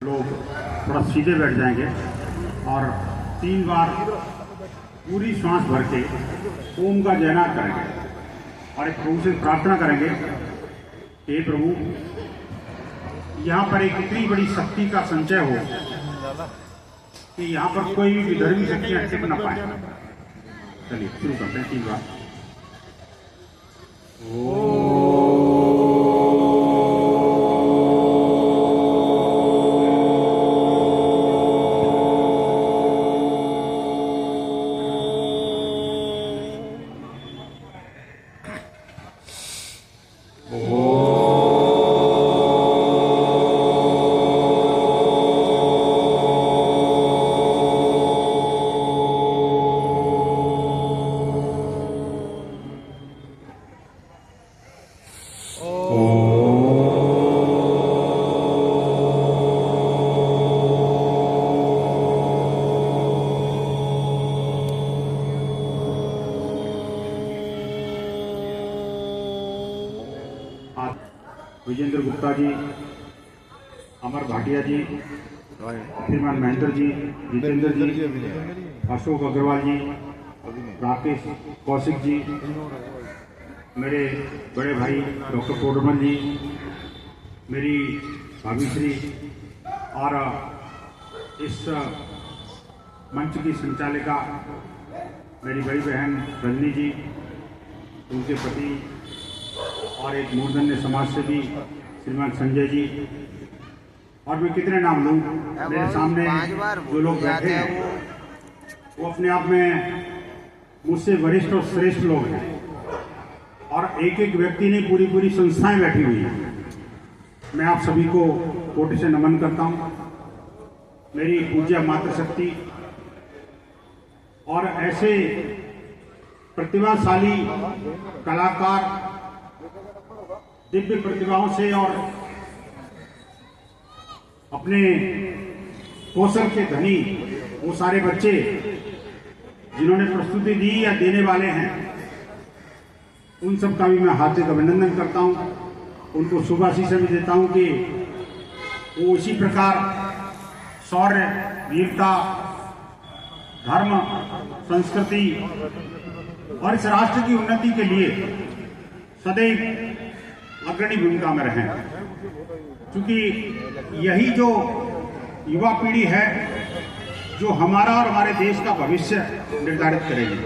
लोग थोड़ा सीधे बैठ जाएंगे और 3 बार पूरी सांस भर के ओम का जयनाद करेंगे और एक प्रभु से प्रार्थना करेंगे, हे प्रभु यहाँ पर एक इतनी बड़ी शक्ति का संचय हो कि यहाँ पर कोई भी विधर्मी शक्तियाँ टिक न पाए। चलिए शुरू करते हैं 3 बार। विजेंद्र गुप्ता जी, अमर भाटिया जी, श्रीमान महेंद्र जी, जितेंद्र जी, अशोक अग्रवाल जी, राकेश कौशिक जी, मेरे बड़े भाई डॉक्टर कोडमल जी, मेरी भाभी श्री और इस मंच की संचालिका मेरी बड़ी बहन रजनी जी, उनके पति और एक मूर्धन्य समाज से भी श्रीमान संजय जी, और मैं कितने नाम लूँ। मेरे सामने जो लोग बैठे हैं वो अपने आप में मुझसे वरिष्ठ और श्रेष्ठ लोग हैं और एक एक व्यक्ति नहीं, पूरी पूरी संस्थाएं बैठी हुई हैं। मैं आप सभी को कोटि से नमन करता हूँ। मेरी पूज्य मातृशक्ति और ऐसे प्रतिभाशाली कलाकार, दिव्य प्रतिभाओं से और अपने कौशल के धनी वो सारे बच्चे जिन्होंने प्रस्तुति दी या देने वाले हैं, उन सब का भी मैं हार्दिक अभिनंदन करता हूं। उनको शुभाशीष भी देता हूं कि वो इसी प्रकार शौर्य, वीरता, धर्म, संस्कृति और इस राष्ट्र की उन्नति के लिए सदैव अग्रणी भूमिका में रहें, क्योंकि यही जो युवा पीढ़ी है जो हमारा और हमारे देश का भविष्य निर्धारित करेगी।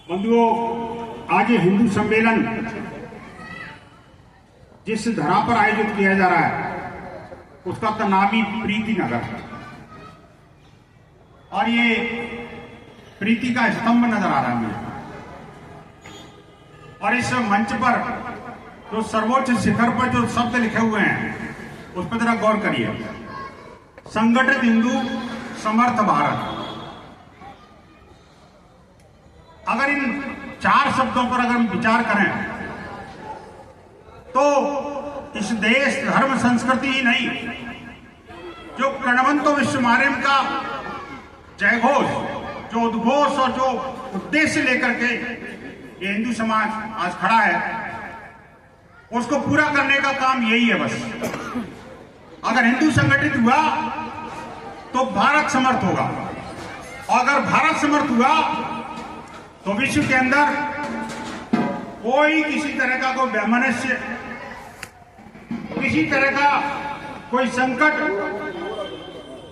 बंधुओं, आज ये हिंदू सम्मेलन जिस धरा पर आयोजित किया जा रहा है उसका तो नाम ही प्रीति नगर है और ये प्रीति का स्तंभ नजर आ रहा है मुझे। और इस मंच पर जो सर्वोच्च शिखर पर जो शब्द लिखे हुए हैं उस पर जरा गौर करिए। संगठित हिंदू, समर्थ भारत। अगर इन 4 शब्दों पर अगर हम विचार करें तो इस देश, धर्म, संस्कृति ही नहीं, जो कणवंतो विश्वमार्यम का जयघोष, जो उद्घोष और जो उद्देश्य लेकर के ये हिंदू समाज आज खड़ा है, उसको पूरा करने का काम यही है बस। अगर हिंदू संगठित हुआ तो भारत समर्थ होगा, और अगर भारत समर्थ हुआ तो विश्व के अंदर कोई किसी तरह का कोई वैमनस्य, किसी तरह का कोई संकट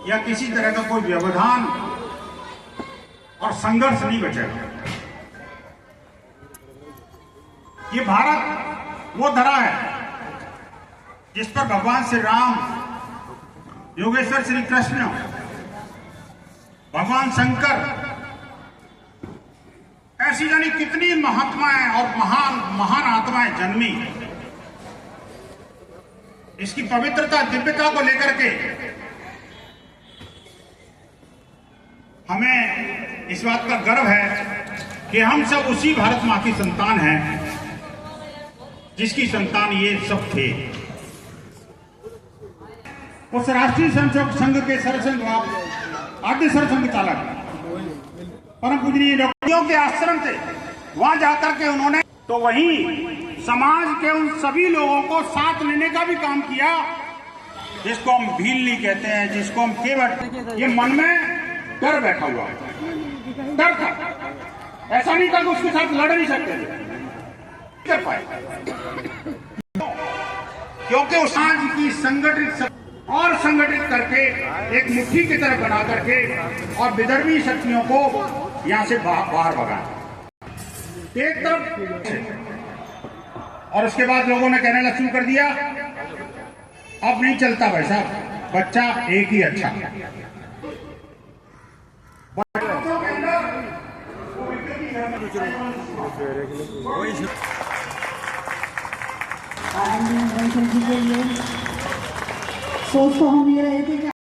या किसी तरह का कोई व्यवधान और संघर्ष नहीं बचेगा। ये भारत वो धरा है जिस पर भगवान श्री राम, योगेश्वर श्री कृष्ण, भगवान शंकर, ऐसी जानी कितनी महात्माएं और महान आत्माएं जन्मी। इसकी पवित्रता, दिव्यता को लेकर के हमें इस बात का गर्व है कि हम सब उसी भारत मां की संतान हैं जिसकी संतान ये सब थे। उस राष्ट्रीय संघ के सरसंघ, आद्य सरसंघ चालक परम पूजनीय डॉक्टरों के आश्रम थे, वहां जाकर के उन्होंने तो वहीं समाज के उन सभी लोगों को साथ लेने का भी काम किया, जिसको हम भीलनी कहते हैं, जिसको हम केवट, ये मन में डर बैठा हुआ है, डर था। ऐसा नहीं था कि उसके साथ लड़ नहीं सकते थे, कर पाए, क्योंकि उस समाज की संगठित और संगठित करके एक मुट्ठी की तरह बना करके और विदर्भी शक्तियों को यहां से बाहर भगाया एक तरफ। और उसके बाद लोगों ने कहने लगा शुरू कर दिया, अब नहीं चलता भाई साहब, बच्चा एक ही अच्छा। सोच तो हम ये रहे थे कि